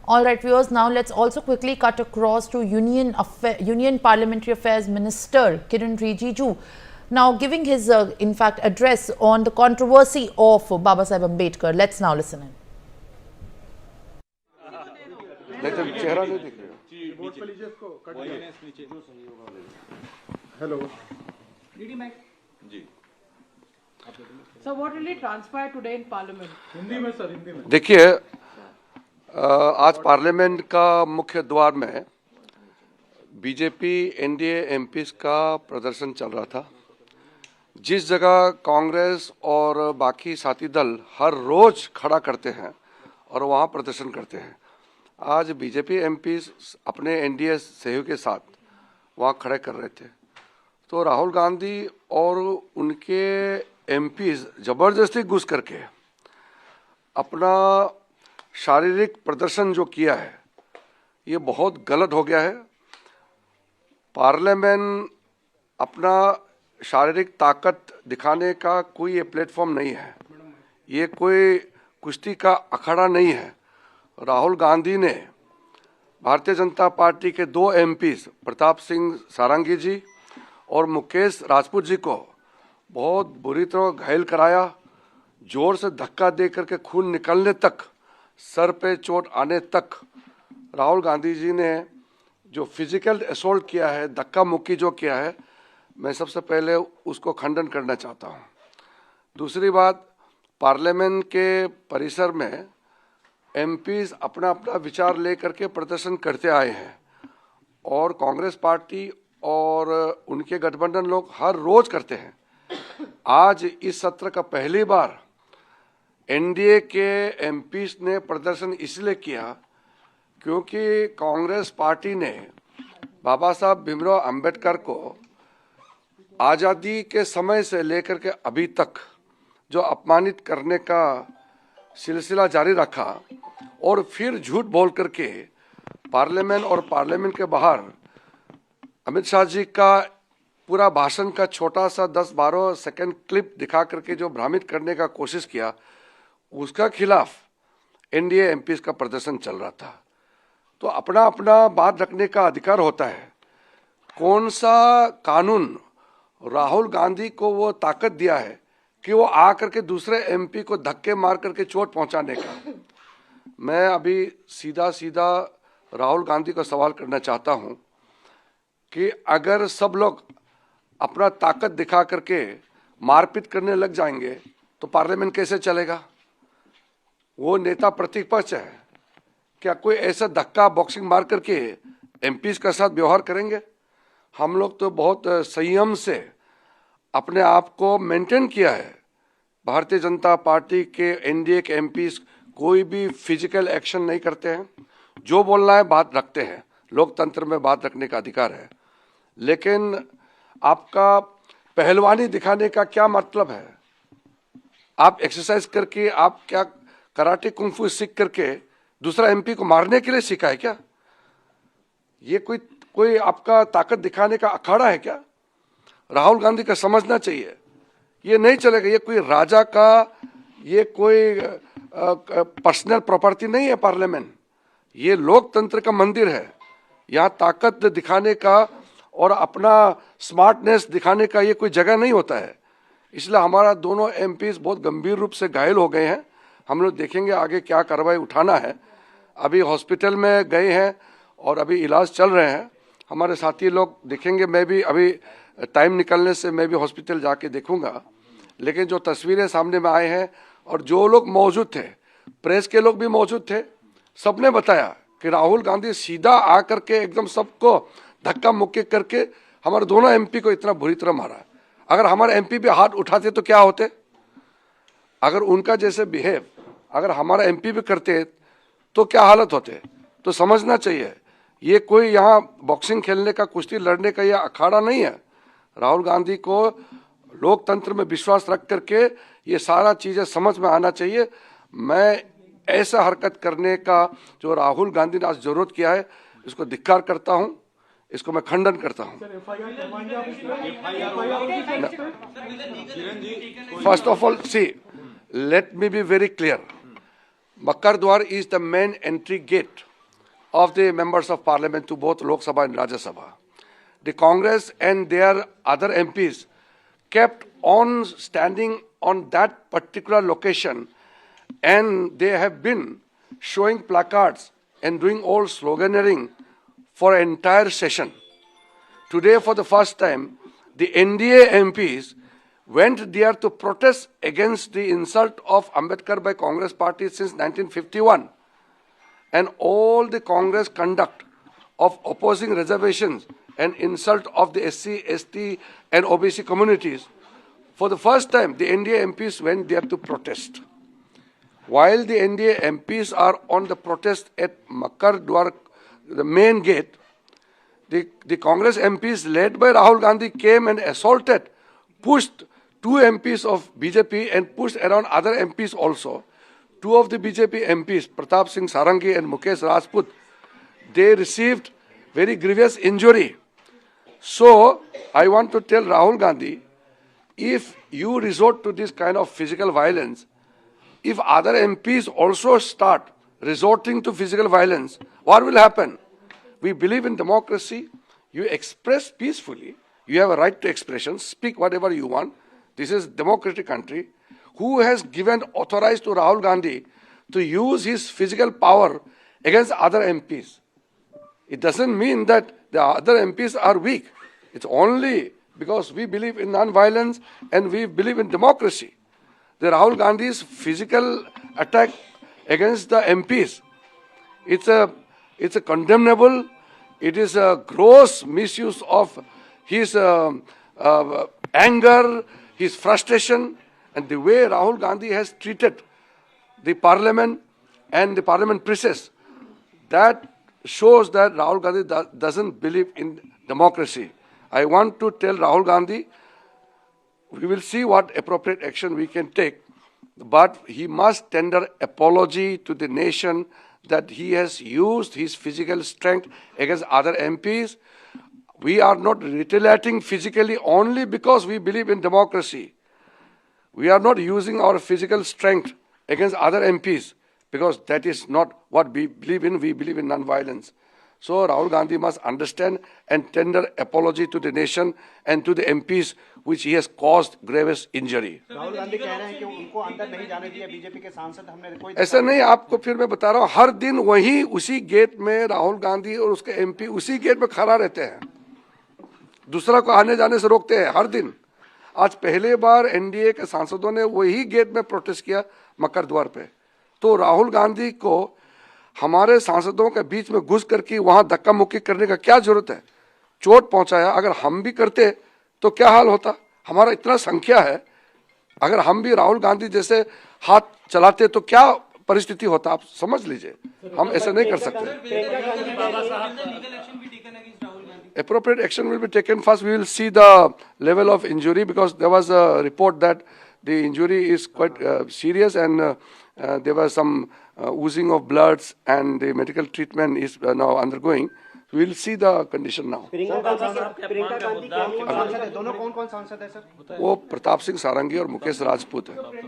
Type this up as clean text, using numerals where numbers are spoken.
All right, viewers, now let's also quickly cut across to Union Parliamentary Affairs Minister Kiren Rijiju, now giving his, in fact, address on the controversy of Babasaheb Ambedkar. Let's now listen in. Hello. So what really transpired today in Parliament? Hindi में sir, Hindi में। देखिए, आज parliament का मुख्य द्वार में BJP NDA MPs का प्रदर्शन चल रहा था। जिस जगह कांग्रेस और बाकी साथी दल हर रोज खड़ा करते हैं और वहां प्रदर्शन करते हैं, आज बीजेपी एमपीज अपने एनडीए सहयोग के साथ वहां खड़े कर रहे थे। तो राहुल गांधी और उनके एमपीज जबरदस्ती घुस करके अपना शारीरिक प्रदर्शन जो किया है, ये बहुत गलत हो गया है। पार्लियामेंट अपना शारीरिक ताकत दिखाने का कोई ये प्लेटफॉर्म नहीं है, ये कोई कुश्ती का अखाड़ा नहीं है। राहुल गांधी ने भारतीय जनता पार्टी के 2 एमपीज प्रताप सिंह सारंगी जी और मुकेश राजपूत जी को बहुत बुरी तरह घायल कराया। जोर से धक्का दे करके खून निकलने तक, सर पे चोट आने तक राहुल गांधी जी ने जो फिजिकल असॉल्ट किया है, धक्का मुक्की जो किया है, मैं सबसे पहले उसको खंडन करना चाहता हूँ। दूसरी बात, पार्लियामेंट के परिसर में एमपीज अपना अपना विचार लेकर के प्रदर्शन करते आए हैं और कांग्रेस पार्टी और उनके गठबंधन लोग हर रोज करते हैं। आज इस सत्र का पहली बार एनडीए के एमपीज ने प्रदर्शन इसलिए किया क्योंकि कांग्रेस पार्टी ने बाबा साहब भीमराव अंबेडकर को आज़ादी के समय से लेकर के अभी तक जो अपमानित करने का सिलसिला जारी रखा और फिर झूठ बोल करके पार्लियामेंट और पार्लियामेंट के बाहर अमित शाह जी का पूरा भाषण का छोटा सा 10-12 सेकंड क्लिप दिखा करके जो भ्रमित करने का कोशिश किया, उसका खिलाफ एनडीए एमपीज का प्रदर्शन चल रहा था। तो अपना अपना बात रखने का अधिकार होता है। कौन सा कानून राहुल गांधी को वो ताकत दिया है कि वो आ करके दूसरे एमपी को धक्के मार करके चोट पहुंचाने का? मैं अभी सीधा सीधा राहुल गांधी को सवाल करना चाहता हूं कि अगर सब लोग अपना ताकत दिखा करके मारपीट करने लग जाएंगे तो पार्लियामेंट कैसे चलेगा? वो नेता प्रतिपक्ष है, क्या कोई ऐसा धक्का बॉक्सिंग मार करके एमपीज के साथ व्यवहार करेंगे? हम लोग तो बहुत संयम से अपने आप को मेंटेन किया है। भारतीय जनता पार्टी के एनडीए के एमपीज कोई भी फिजिकल एक्शन नहीं करते हैं, जो बोलना है बात रखते हैं। लोकतंत्र में बात रखने का अधिकार है, लेकिन आपका पहलवानी दिखाने का क्या मतलब है? आप एक्सरसाइज करके, आप क्या कराटे कुंफू सीख करके दूसरा एमपी को मारने के लिए सीखा है क्या? ये कोई आपका ताकत दिखाने का अखाड़ा है क्या? राहुल गांधी का समझना चाहिए, ये नहीं चलेगा। ये कोई राजा का, ये कोई पर्सनल प्रॉपर्टी नहीं है पार्लियामेंट। ये लोकतंत्र का मंदिर है। यहाँ ताकत दिखाने का और अपना स्मार्टनेस दिखाने का ये कोई जगह नहीं होता है। इसलिए हमारा दोनों एमपीज बहुत गंभीर रूप से घायल हो गए हैं। हम लोग देखेंगे आगे क्या कार्रवाई उठाना है। अभी हॉस्पिटल में गए हैं और अभी इलाज चल रहे हैं। हमारे साथी लोग देखेंगे, मैं भी अभी टाइम निकलने से मैं भी हॉस्पिटल जाके देखूंगा। लेकिन जो तस्वीरें सामने में आए हैं और जो लोग मौजूद थे, प्रेस के लोग भी मौजूद थे, सबने बताया कि राहुल गांधी सीधा आकर के एकदम सबको धक्का मुक्की करके हमारे दोनों एमपी को इतना बुरी तरह मारा। अगर हमारे एमपी भी हाथ उठाते तो क्या होते? अगर उनका जैसे बिहेव अगर हमारा एमपी भी करते तो क्या हालत होते? तो समझना चाहिए, ये कोई यहाँ बॉक्सिंग खेलने का, कुश्ती लड़ने का यह अखाड़ा नहीं है। राहुल गांधी को लोकतंत्र में विश्वास रख करके ये सारा चीज़ें समझ में आना चाहिए। मैं ऐसा हरकत करने का जो राहुल गांधी ने आज जरूरत किया है, इसको धिक्कार करता हूं, इसको मैं खंडन करता हूं। First of all, see, let me be very clear, Makar Dwar is the main entry gate of the members of parliament to both Lok Sabha and Rajya Sabha. The Congress and their other MPs kept on standing on that particular location, and they have been showing placards and doing all sloganeering for an entire session. Today, for the first time, the NDA MPs went there to protest against the insult of Ambedkar by Congress party since 1951. And all the Congress conduct of opposing reservations and insult of the SC, ST and OBC communities, for the first time, the NDA MPs went there to protest. While the NDA MPs are on the protest at Makkar Dwar, the main gate, the Congress MPs led by Rahul Gandhi came and assaulted, pushed two MPs of BJP and pushed around other MPs also. Two of the BJP MPs, Pratap Singh Sarangi and Mukesh Rajput, they received very grievous injury. So, I want to tell Rahul Gandhi, if you resort to this kind of physical violence, if other MPs also start resorting to physical violence, what will happen? We believe in democracy. You express peacefully. You have a right to expression. Speak whatever you want. This is a democratic country. Who has given authorized to Rahul Gandhi to use his physical power against other MPs? It doesn't mean that the other MPs are weak. It's only because we believe in non-violence and we believe in democracy. The Rahul Gandhi's physical attack against the MPs, it's a condemnable, it is a gross misuse of his anger, his frustration, and the way Rahul Gandhi has treated the parliament and the parliament process. That shows that Rahul Gandhi doesn't believe in democracy. I want to tell Rahul Gandhi, we will see what appropriate action we can take, but he must tender apology to the nation that he has used his physical strength against other MPs. We are not retaliating physically only because we believe in democracy. We are not using our physical strength against other MPs because that is not what we believe in. We believe in non-violence. So Rahul Gandhi must understand and tender apology to the nation and to the MPs which he has caused grievous injury. Rahul Gandhi कह रहे हैं कि उनको अंदर नहीं जाने दिया BJP के सांसद हमने कोई ऐसा नहीं, आपको फिर मैं बता रहा हूँ, हर दिन वही उसी गेट में राहुल गांधी और उसके एमपी उसी गेट में खड़ा रहते हैं, दूसरा को आने जाने से रोकते हैं हर दिन। आज पहले बार एनडीए के सांसदों ने वही गेट में प्रोटेस्ट किया मकर द्वार पे। तो राहुल गांधी को हमारे सांसदों के बीच में घुस करके वहां धक्का मुक्की करने का क्या जरूरत है? चोट पहुंचाया, अगर हम भी करते तो क्या हाल होता? हमारा इतना संख्या है, अगर हम भी राहुल गांधी जैसे हाथ चलाते तो क्या परिस्थिति होता? आप समझ लीजिए, हम ऐसा नहीं कर सकते। Appropriate action will be taken. First, we will see the level of injury because there was a report that the injury is quite serious and there was some oozing of bloods and the medical treatment is now undergoing. We will see the condition now. Priyanka Gandhi कौन सांसद है? दोनों कौन सांसद है sir? वो प्रताप सिंह सारंगी और मुकेश राजपूत है।